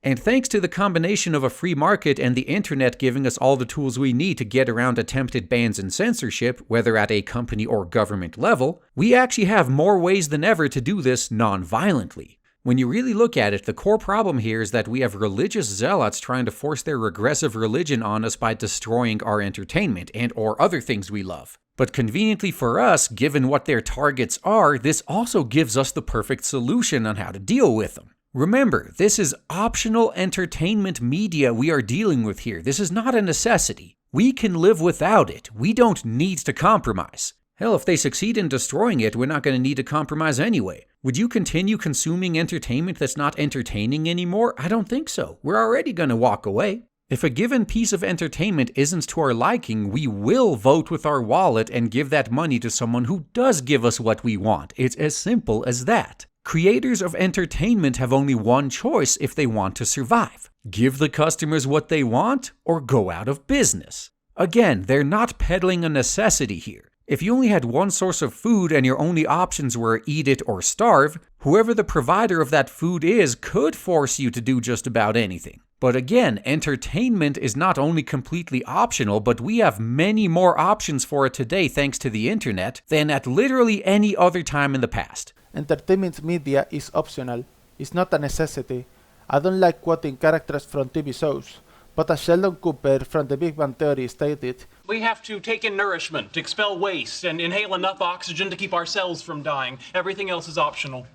And thanks to the combination of a free market and the internet giving us all the tools we need to get around attempted bans and censorship, whether at a company or government level, we actually have more ways than ever to do this non-violently. When you really look at it, the core problem here is that we have religious zealots trying to force their regressive religion on us by destroying our entertainment and or other things we love. But conveniently for us, given what their targets are, this also gives us the perfect solution on how to deal with them. Remember, this is optional entertainment media we are dealing with here. This is not a necessity. We can live without it. We don't need to compromise. Hell, if they succeed in destroying it, we're not going to need to compromise anyway. Would you continue consuming entertainment that's not entertaining anymore? I don't think so. We're already going to walk away. If a given piece of entertainment isn't to our liking, we will vote with our wallet and give that money to someone who does give us what we want. It's as simple as that. Creators of entertainment have only one choice if they want to survive. Give the customers what they want or go out of business. Again, they're not peddling a necessity here. If you only had one source of food and your only options were eat it or starve, whoever the provider of that food is could force you to do just about anything. But again, entertainment is not only completely optional, but we have many more options for it today thanks to the internet than at literally any other time in the past. Entertainment media is optional, it's not a necessity. I don't like quoting characters from TV shows, but as Sheldon Cooper from The Big Bang Theory stated, "We have to take in nourishment, expel waste, and inhale enough oxygen to keep our cells from dying. Everything else is optional."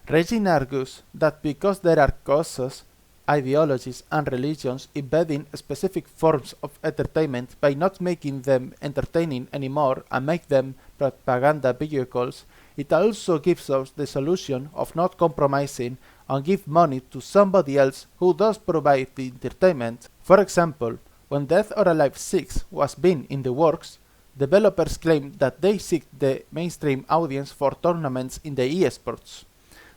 Regin argues that because there are causes, ideologies, and religions embedding specific forms of entertainment by not making them entertaining anymore and make them propaganda vehicles, it also gives us the solution of not compromising and give money to somebody else who does provide the entertainment. For example, when Dead or Alive 6 was being in the works, developers claimed that they seek the mainstream audience for tournaments in the eSports.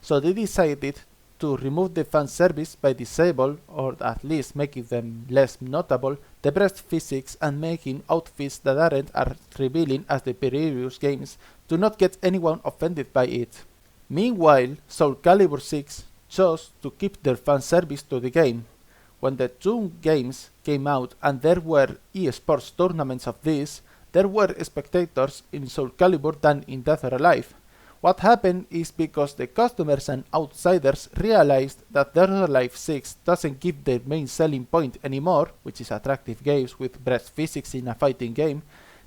So they decided to remove the fan service by disable, or at least making them less notable, the breast physics and making outfits that aren't as revealing as the previous games to not get anyone offended by it. Meanwhile, Soul Calibur 6 chose to keep their fan service to the game. When the two games came out and there were eSports tournaments of this, there were spectators in Soul Calibur than in Dead or Alive. What happened is because the customers and outsiders realized that Dead or Alive 6 doesn't give their main selling point anymore, which is attractive games with breast physics in a fighting game,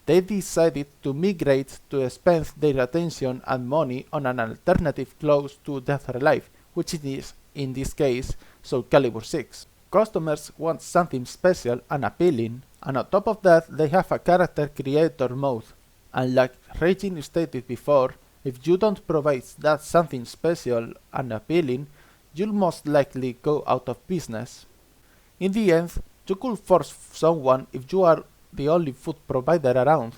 they decided to migrate to spend their attention and money on an alternative close to Dead or Alive, which it is, in this case, Soul Calibur 6. Customers want something special and appealing, and on top of that they have a character creator mode. And like Regin stated before, if you don't provide that something special and appealing, you'll most likely go out of business. In the end, you could force someone if you are the only food provider around,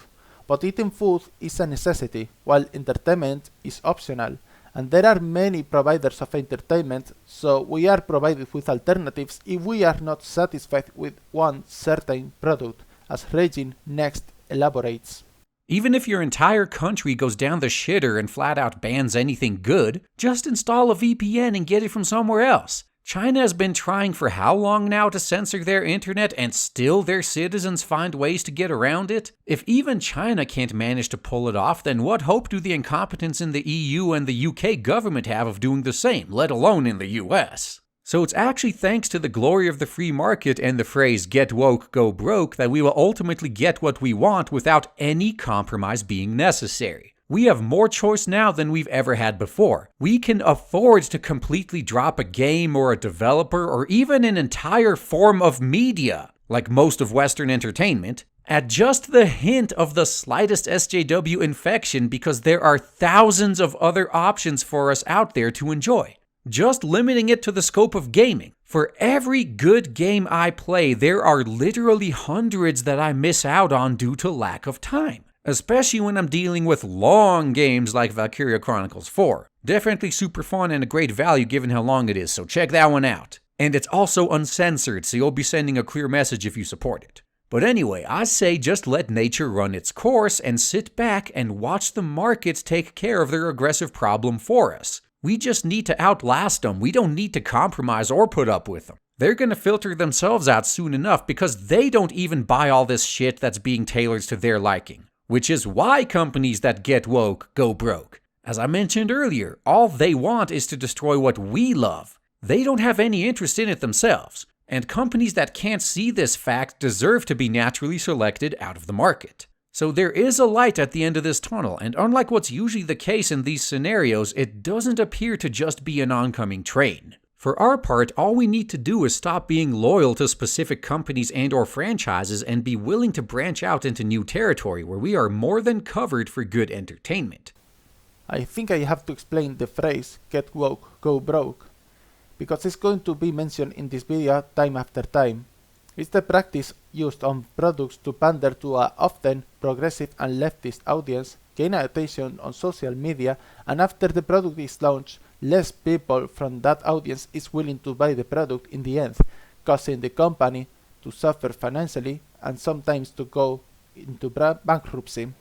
but eating food is a necessity, while entertainment is optional, and there are many providers of entertainment, so we are provided with alternatives if we are not satisfied with one certain product, as Regin next elaborates. Even if your entire country goes down the shitter and flat out bans anything good, just install a VPN and get it from somewhere else. China has been trying for how long now to censor their internet and still their citizens find ways to get around it? If even China can't manage to pull it off, then what hope do the incompetents in the EU and the UK government have of doing the same, let alone in the US? So it's actually thanks to the glory of the free market and the phrase "get woke, go broke" that we will ultimately get what we want without any compromise being necessary. We have more choice now than we've ever had before. We can afford to completely drop a game or a developer or even an entire form of media, like most of Western entertainment, at just the hint of the slightest SJW infection because there are thousands of other options for us out there to enjoy. Just limiting it to the scope of gaming. For every good game I play, there are literally hundreds that I miss out on due to lack of time. Especially when I'm dealing with long games like Valkyria Chronicles 4. Definitely super fun and a great value given how long it is, so check that one out. And it's also uncensored, so you'll be sending a clear message if you support it. But anyway, I say just let nature run its course and sit back and watch the markets take care of their aggressive problem for us. We just need to outlast them. We don't need to compromise or put up with them. They're gonna filter themselves out soon enough because they don't even buy all this shit that's being tailored to their liking. Which is why companies that get woke go broke. As I mentioned earlier, all they want is to destroy what we love. They don't have any interest in it themselves. And companies that can't see this fact deserve to be naturally selected out of the market. So there is a light at the end of this tunnel, and unlike what's usually the case in these scenarios, it doesn't appear to just be an oncoming train. For our part, all we need to do is stop being loyal to specific companies and/or franchises and be willing to branch out into new territory where we are more than covered for good entertainment. I think I have to explain the phrase "get woke, go broke", because it's going to be mentioned in this video time after time. It's the practice used on products to pander to a often progressive and leftist audience, gain attention on social media, and after the product is launched, less people from that audience is willing to buy the product in the end, causing the company to suffer financially and sometimes to go into bankruptcy.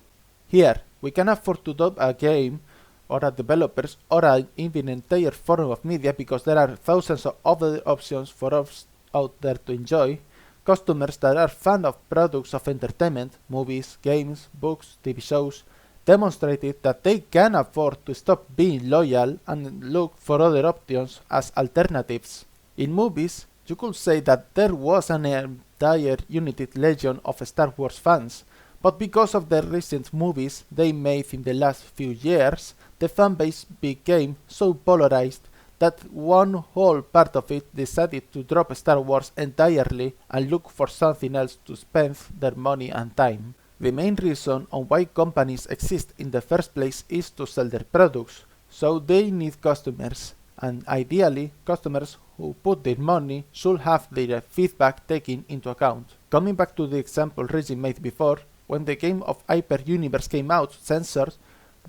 Here, we can afford to dump a game or a developers or even an entire form of media because there are thousands of other options for us out there to enjoy. Customers that are fans of products of entertainment, movies, games, books, TV shows, demonstrated that they can afford to stop being loyal and look for other options as alternatives. In movies, you could say that there was an entire united legion of Star Wars fans, but because of the recent movies they made in the last few years, the fanbase became so polarized that one whole part of it decided to drop Star Wars entirely and look for something else to spend their money and time. The main reason on why companies exist in the first place is to sell their products, so they need customers, and ideally, customers who put their money should have their feedback taken into account. Coming back to the example Reggie made before, when the game of Hyper Universe came out censored,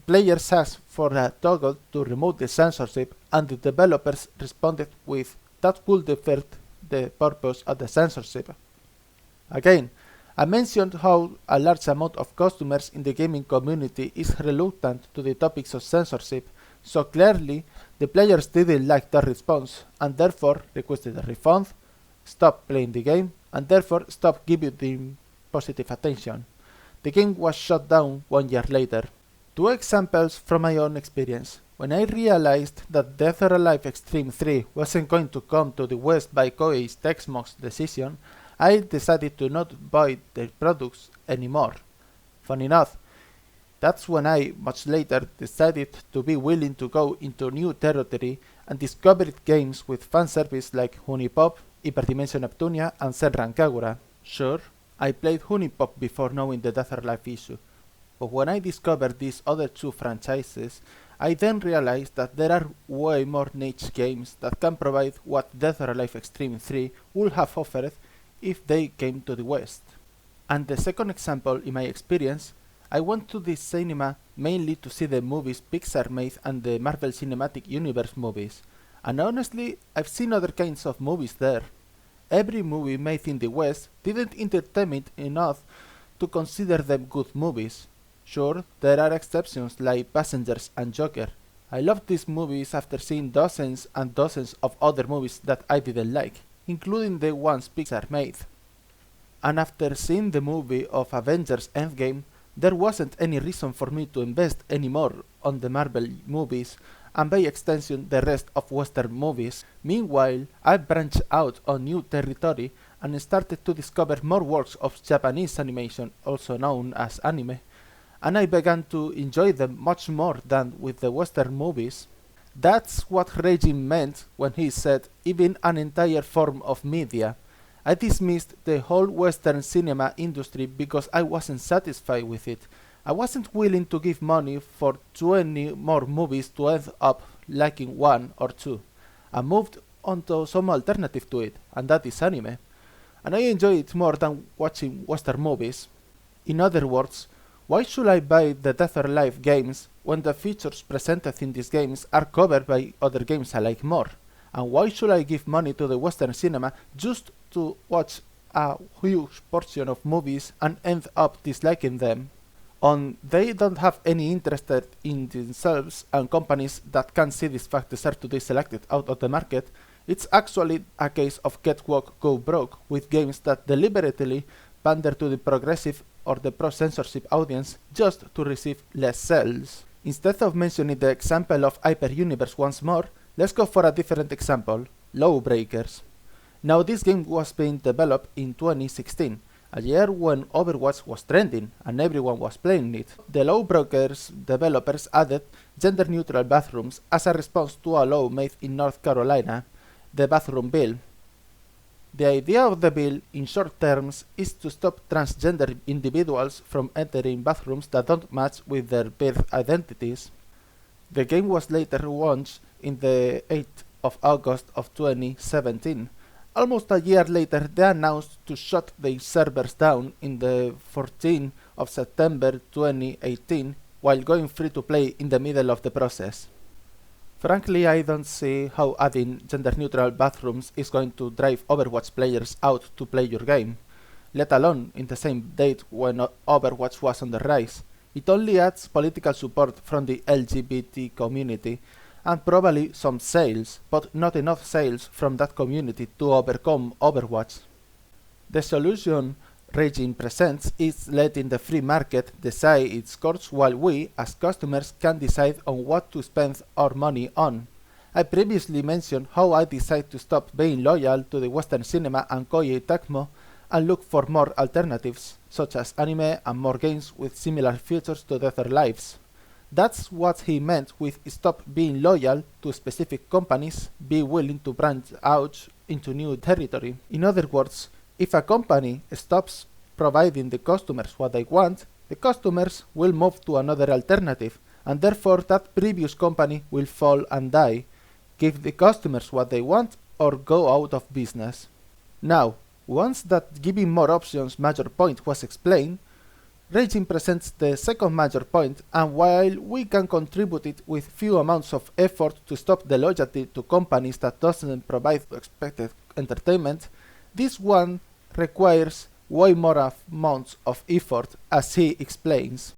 players asked for a toggle to remove the censorship, and the developers responded with that would defeat the purpose of the censorship. Again, I mentioned how a large amount of customers in the gaming community is reluctant to the topics of censorship, so clearly the players didn't like that response and therefore requested a refund, stopped playing the game, and therefore stopped giving them positive attention. The game was shut down 1 year later. 2 examples from my own experience. When I realized that Dead or Alive Extreme 3 wasn't going to come to the West by Koei's Tecmo's decision, I decided to not buy their products anymore. Funny enough, that's when I, much later, decided to be willing to go into new territory and discovered games with fanservice like Hunipop, Hyperdimension Neptunia, and Senran Kagura. Sure, I played Hunipop before knowing the Dead or Alive issue, but when I discovered these other 2 franchises, I then realized that there are way more niche games that can provide what Dead or Alive Extreme 3 would have offered if they came to the West. And the second example in my experience, I went to the cinema mainly to see the movies Pixar made and the Marvel Cinematic Universe movies, and honestly I've seen other kinds of movies there. Every movie made in the West didn't entertain me enough to consider them good movies. Sure, there are exceptions like Passengers and Joker. I loved these movies after seeing dozens and dozens of other movies that I didn't like, including the ones Pixar made. And after seeing the movie of Avengers Endgame, there wasn't any reason for me to invest anymore on the Marvel movies and by extension the rest of Western movies. Meanwhile, I branched out on new territory and started to discover more works of Japanese animation, also known as anime, and I began to enjoy them much more than with the Western movies. That's what Reggie meant when he said, even an entire form of media. I dismissed the whole Western cinema industry because I wasn't satisfied with it. I wasn't willing to give money for 20 more movies to end up liking 1 or 2. I moved on to some alternative to it, and that is anime. And I enjoy it more than watching Western movies. In other words, why should I buy the Dead or Alive games when the features presented in these games are covered by other games I like more? And why should I give money to the Western cinema just to watch a huge portion of movies and end up disliking them? They don't have any interest in themselves, and companies that can see this fact deserve to be selected out of the market. It's actually a case of get woke, go broke, with games that deliberately pander to the progressive or the pro-censorship audience just to receive less sales. Instead of mentioning the example of Hyperuniverse once more, let's go for a different example, Lawbreakers. Now this game was being developed in 2016, a year when Overwatch was trending and everyone was playing it. The Lawbreakers developers added gender-neutral bathrooms as a response to a law made in North Carolina, the Bathroom Bill. The idea of the bill, in short terms, is to stop transgender individuals from entering bathrooms that don't match with their birth identities. The game was later launched in the 8th of August of 2017. Almost a year later, they announced to shut their servers down in the 14th of September 2018 while going free to play in the middle of the process. Frankly, I don't see how adding gender-neutral bathrooms is going to drive Overwatch players out to play your game, let alone in the same date when Overwatch was on the rise. It only adds political support from the LGBT community and probably some sales, but not enough sales from that community to overcome Overwatch. The solution Raging presents is letting the free market decide its course while we, as customers, can decide on what to spend our money on. I previously mentioned how I decided to stop being loyal to the Western cinema and Koei Tecmo and look for more alternatives, such as anime and more games with similar features to Dead or Lives. That's what he meant with stop being loyal to specific companies, be willing to branch out into new territory. In other words, if a company stops providing the customers what they want, the customers will move to another alternative, and therefore that previous company will fall and die, give the customers what they want, or go out of business. Now, once that giving more options major point was explained, Raging presents the second major point, and while we can contribute it with few amounts of effort to stop the loyalty to companies that doesn't provide expected entertainment, this one requires way more amounts of effort, as he explains.